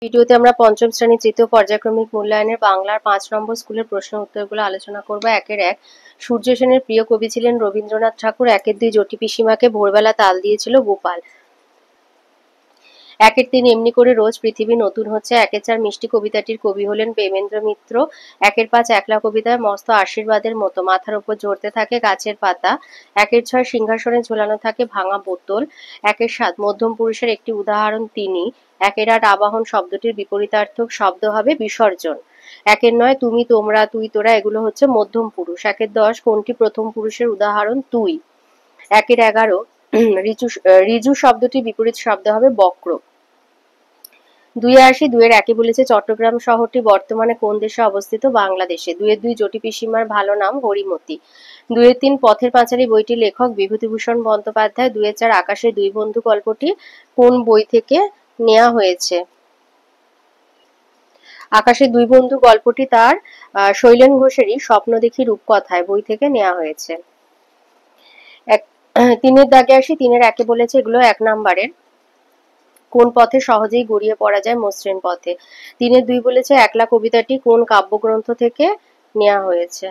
ভিডিওতে আমরা পঞ্চম শ্রেণীর তৃতীয় পর্যায়ক্রমিক মূল্যায়নের বাংলার ৫ নম্বর স্কুলের প্রশ্ন উত্তরগুলো আলোচনা করব। ১-১ সূর্য সেনের প্রিয় কবি ছিলেন রবীন্দ্রনাথ ঠাকুর। ১-২ জটি পিসিমাকে ভোরবেলা তাল দিয়েছিল গোপাল। ১-৩ এমনি করে রোজ পৃথিবী নতুন হচ্ছে। ১-৪ মিষ্টি কবিতাটির কবি হলেন প্রেমেন্দ্র মিত্র। ১-৫ একলা কবিতায় মস্ত আশীর্বাদের মতো মাথার উপর ঝরতে থাকে গাছের পাতা। ১-৬ সিংহাসনে ঝোলানো থাকে ভাঙা বোতল। ১-৭ মধ্যম পুরুষের একটি উদাহরণ তিনি। ১-৮ আবাহন শব্দটির বিপরীতার্থক শব্দ হবে বিসর্জন। ১-৯ তুমি তোমরা তুই তোরা এগুলো হচ্ছে মধ্যম পুরুষ। ১-১০ কোনটি প্রথম পুরুষের উদাহরণ তুই। ১-১১ ঋজু শব্দটির বিপরীত শব্দ হবে বক্র। ২-৮ ২-১ বলেছে চট্টগ্রাম শহরটি বর্তমানে কোন দেশে অবস্থিত? বাংলাদেশে। ২-২ জটি পিসিমার ভালো নাম হরিমতি। ২-৩ পথের পাঁচালী বইটির লেখক বিভূতিভূষণ বন্দ্যোপাধ্যায়। ২-৪ আকাশের দুই বন্ধু গল্পটি কোন বই থেকে নেওয়া হয়েছে? আকাশের দুই বন্ধু গল্পটি তার শৈলেন ঘোষেরই স্বপ্ন দেখি রূপকথায় বই থেকে নেওয়া হয়েছে। ৩-এর দাগে আসি। ৩-১ বলেছে এগুলো ১ নম্বরের। কোন পথে সহজেই গড়িয়ে পড়া যায়? মসৃণ পথে। ৩-২ বলেছে একলা কবিতাটি কোন কাব্যগ্রন্থ থেকে নেওয়া হয়েছে?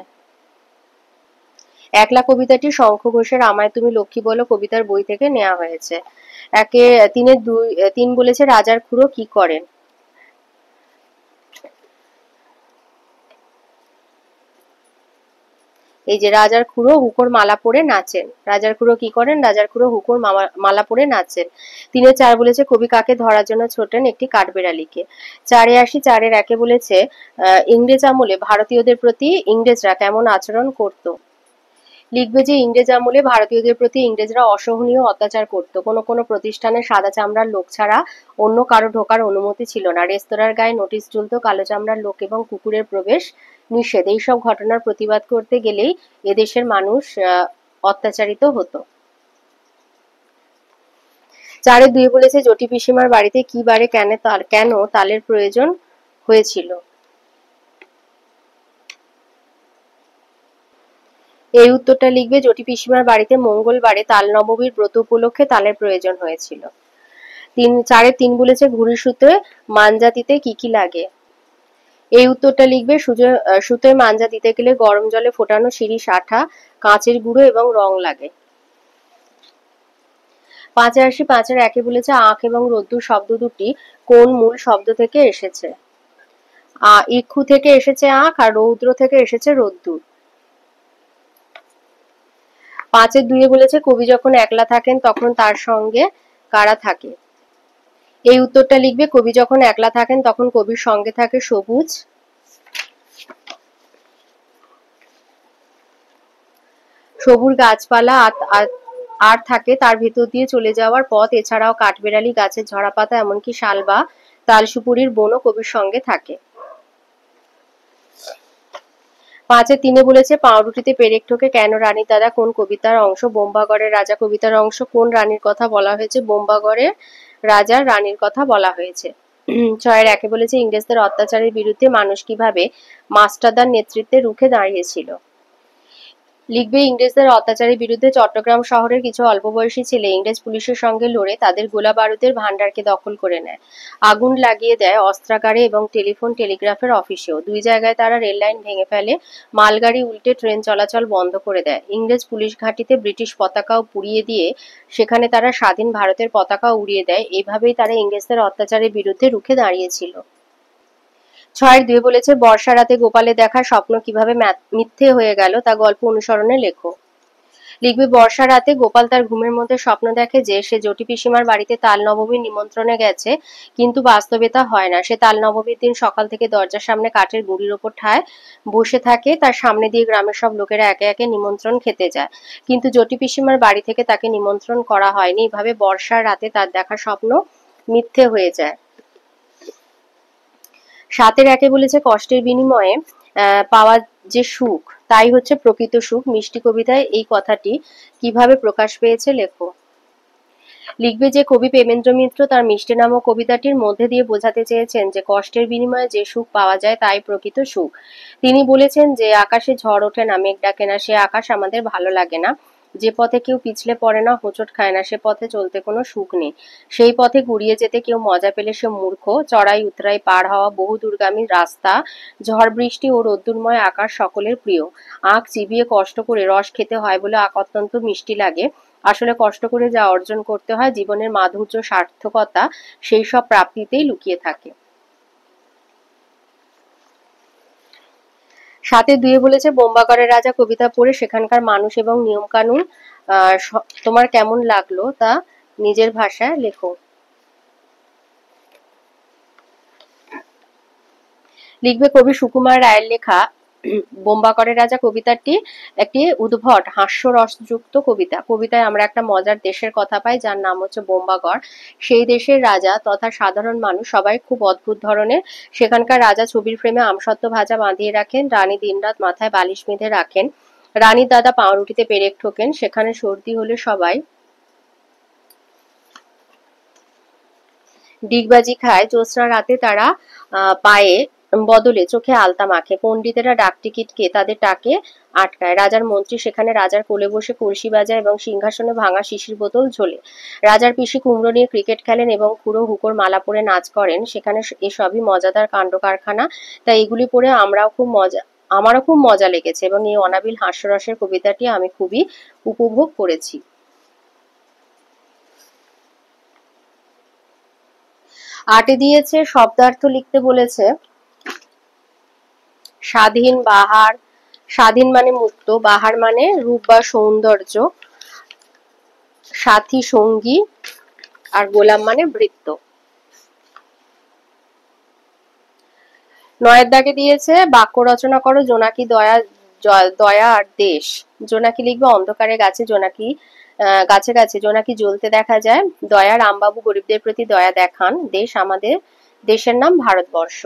একলা কবিতাটি শঙ্খ ঘোষের আমায় তুমি লক্ষ্মী বলো কবিতার বই থেকে নেওয়া হয়েছে। ৩ বলেছে রাজার খুড়ো কি করেন? এই যে রাজার খুড়ো হুকোর মালা পরে নাচেন। রাজার খুড়ো কি করেন? রাজার খুড়ো হুকোর মালা পরে নাচেন। ৩-৪ বলেছে কবি কাকে ধরার জন্য ছোটেন? একটি কাঠবেড়ালিকে। ৪-৮ ৪-১ বলেছে ইংরেজ আমলে ভারতীয়দের প্রতি ইংরেজরা কেমন আচরণ করত? লিখবে যে ইংরেজ আমলে ভারতীয়দের প্রতি ইংরেজরা অসহনীয় অত্যাচার করত। কোনো কোনো প্রতিষ্ঠানে সাদা চামড়ার লোক ছাড়া অন্য কারো ঢোকার অনুমতি ছিল না। রেস্তোরাঁর গায়ে নোটিশ ঝুলত কালো চামড়ার লোক এবং কুকুরের প্রবেশ নিষেধ। এইসব ঘটনার প্রতিবাদ করতে গেলেই এদেশের মানুষ অত্যাচারিত হতো। ৪-২ বলেছে জটি পিসিমার বাড়িতে কি বারে কেন তালের প্রয়োজন হয়েছিল? এই উত্তরটা লিখবে জটি পিসিমার বাড়িতে মঙ্গলবারে তাল নবমীর ব্রত উপলক্ষে তালের প্রয়োজন হয়েছিল। ৪-৩ বলেছে ঘুড়ি সুতোয় মাঞ্জা দিতে কি কি লাগে? এই উত্তরটা লিখবে সুতোয় মাঞ্জা দিতে গেলে গরম জলে ফোটানো শিরিষ আঠা, কাঁচের গুঁড়ো এবং রং লাগে। ৫-৮ ৫-১ বলেছে আখ এবং রোদ্দুর শব্দ দুটি কোন মূল শব্দ থেকে এসেছে? ইক্ষু থেকে এসেছে আখ আর রৌদ্র থেকে এসেছে রোদ্দুর। ৫-২ বলেছে কবি যখন একলা থাকেন তখন তার সঙ্গে কারা থাকে? এই উত্তরটা লিখবে কবি যখন একলা থাকেন তখন কবির সঙ্গে থাকে সবুজ গাছপালা আর থাকে তার ভেতর দিয়ে চলে যাওয়ার পথ। এছাড়াও কাঠবেড়ালি, গাছের ঝরা পাতা, এমনকি শাল বা তালসুপুরির বনও কবির সঙ্গে থাকে। ৫-৩ বলেছে পাউরুটিতে পেরেক ঠোকে কেন রানীর দাদা কোন কবিতার অংশ? বোম্বাগড়ের রাজা কবিতার অংশ। কোন রানীর কথা বলা হয়েছে? বোম্বাগড়ের রাজার রানীর কথা বলা হয়েছে। ৬-১ বলেছে ইংরেজদের অত্যাচারের বিরুদ্ধে মানুষ কিভাবে মাস্টারদার নেতৃত্বে রুখে দাঁড়িয়েছিল? লিখবে ইংরেজদের অত্যাচারের বিরুদ্ধে চট্টগ্রাম শহরের কিছু অল্প বয়সী ছেলে ইংরেজ পুলিশের সঙ্গে লড়ে তাদের গোলা বারুদের ভান্ডারকে দখল করে নেয়। আগুন লাগিয়ে দেয় অস্ত্রাগারে এবং টেলিগ্রাফের অফিসেও। ২ জায়গায় তারা রেল লাইন ভেঙে ফেলে, মালগাড়ি উল্টে ট্রেন চলাচল বন্ধ করে দেয়। ইংরেজ পুলিশ ঘাঁটিতে ব্রিটিশ পতাকাও পুড়িয়ে দিয়ে সেখানে তারা স্বাধীন ভারতের পতাকা উড়িয়ে দেয়। এইভাবেই তারা ইংরেজদের অত্যাচারের বিরুদ্ধে রুখে দাঁড়িয়েছিল। ৬-২ বলেছে বর্ষা রাতে গোপালের দেখা স্বপ্ন কিভাবে মিথ্যে হয়ে গেল তা গল্প অনুসরণে লেখো। লিখবে বর্ষা রাতে গোপাল তার ঘুমের মধ্যে স্বপ্ন দেখে যে সে জটি পিসিমার বাড়িতে তাল নবমীর নিমন্ত্রণে গেছে, কিন্তু বাস্তবে তা হয় না। সে তাল নবমীর দিন সকাল থেকে দরজার সামনে কাঠের গুঁড়ির ওপর ঠায় বসে থাকে, তার সামনে দিয়ে গ্রামের সব লোকেরা একে একে নিমন্ত্রণ খেতে যায়, কিন্তু জটি পিসিমার বাড়ি থেকে তাকে নিমন্ত্রণ করা হয়নি। এভাবে বর্ষার রাতে তার দেখা স্বপ্ন মিথ্যে হয়ে যায়। ৭-১ বলেছে কষ্টের বিনিময়ে পাওয়া যে সুখ তাই হচ্ছে প্রকৃত সুখ। মিষ্টি কবিতায় এই কথাটি কিভাবে প্রকাশ পেয়েছে লেখো। লিখবে যে কবি প্রেমেন্দ্র মিত্র তার মিষ্টি নামক কবিতাটির মধ্যে দিয়ে বোঝাতে চেয়েছেন যে কষ্টের বিনিময়ে যে সুখ পাওয়া যায় তাই প্রকৃত সুখ। তিনি বলেছেন যে আকাশে ঝড় ওঠে না, মেঘ ডাকে না, সে আকাশ আমাদের ভালো লাগে না। যে পথে কেউ পিছলে পড়ে না, হোঁচট খায় না, সে পথে চলতে কোনো সুখ নেই। সেই পথে গুড়িয়ে যেতে কেউ মজা পেলে সে মূর্খ। চড়াই উতরাই পার হওয়া বহু দূরগামী রাস্তা, ঝড় বৃষ্টি ও রোদ্দুরময় আকাশ সকলের প্রিয়। আখ চিবিয়ে কষ্ট করে রস খেতে হয় বলে আখ অত্যন্ত মিষ্টি লাগে। আসলে কষ্ট করে যা অর্জন করতে হয়, জীবনের মাধুর্য সার্থকতা সেই সব প্রাপ্তিতেই লুকিয়ে থাকে। 7-2 বলেছে বোম্বাগড়ের রাজা কবিতা পড়ে সেখানকার মানুষ এবং নিয়ম কানুন তোমার কেমন লাগলো তা নিজের ভাষায় লেখো। লিখবে কবি সুকুমার রায়ের লেখা বোম্বাগড়ের রাজা কবিতাটি একটি উদ্ভট হাস্যরসযুক্ত কবিতা। কবিতায় আমরা একটা মজার দেশের কথা পাই যার নাম হচ্ছে বোম্বাগড়। সেই দেশের রাজা তথা সাধারণ মানুষ সবাই খুব অদ্ভুত ধরনের। সেখানকার রাজা ছবির ফ্রেমে আমসত্ত্ব ভাজা বাঁধিয়ে রাখেন, রানী দিনরাত মাথায় বালিশ বেঁধে রাখেন, রানীর দাদা পাউরুটিতে পেরেক ঠোকেন, সেখানে সর্দি হলে সবাই ডিগবাজি খায়, জ্যোৎস্না রাতে তারা পায়ে বদলে চোখে আলতা মাখে, পণ্ডিতেরা ডাক টিকিটকে তাদের টাকে আটকায়, রাজার মন্ত্রী সেখানে রাজার কোলে বসে কলসি বাজায় এবং সিংহাসনে ভাঙা শিশির বোতল ঝোলে, রাজার পিসি কুমড়ো নিয়ে ক্রিকেট খেলেন এবং খুড়ো হুকোর মালা পরে নাচ করেন। সেখানে এসবই মজাদার কাণ্ড কারখানা। তাই এগুলি পড়ে আমারও খুব মজা লেগেছে এবং এই অনাবিল হাস্যরসের কবিতাটি আমি খুবই উপভোগ করেছি। আটে দিয়েছে শব্দার্থ লিখতে বলেছে স্বাধীন, বাহার। স্বাধীন মানে মুক্ত, বাহার মানে রূপ বা সৌন্দর্য, সাথী সঙ্গী, আর গোলাম মানে ভৃত্য। 9 দাগে দিয়েছে বাক্য রচনা করো জোনাকি দয়া আর দেশ। জোনাকি লিখবে অন্ধকারে গাছে জোনাকি গাছে গাছে জোনাকি জ্বলতে দেখা যায়, দয়া রামবাবু গরিবদের প্রতি দয়া দেখান, দেশ আমাদের দেশের নাম ভারতবর্ষ।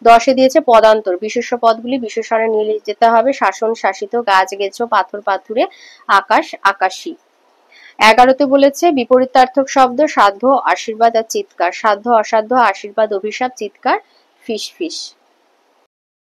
10 দিয়েছে পদান্তর, বিশেষ্য পদগুলি বিশেষণে নিয়ে যেতে হবে, শাসন শাসিত, গাছ গেছো, পাথর পাথুরে, আকাশ আকাশী। 11 বলেছে বিপরীতার্থক শব্দ সাধ্য, আশীর্বাদ আর চিৎকার। সাধ্য অসাধ্য, আশীর্বাদ অভিশাপ, চিৎকার ফিস ফিস।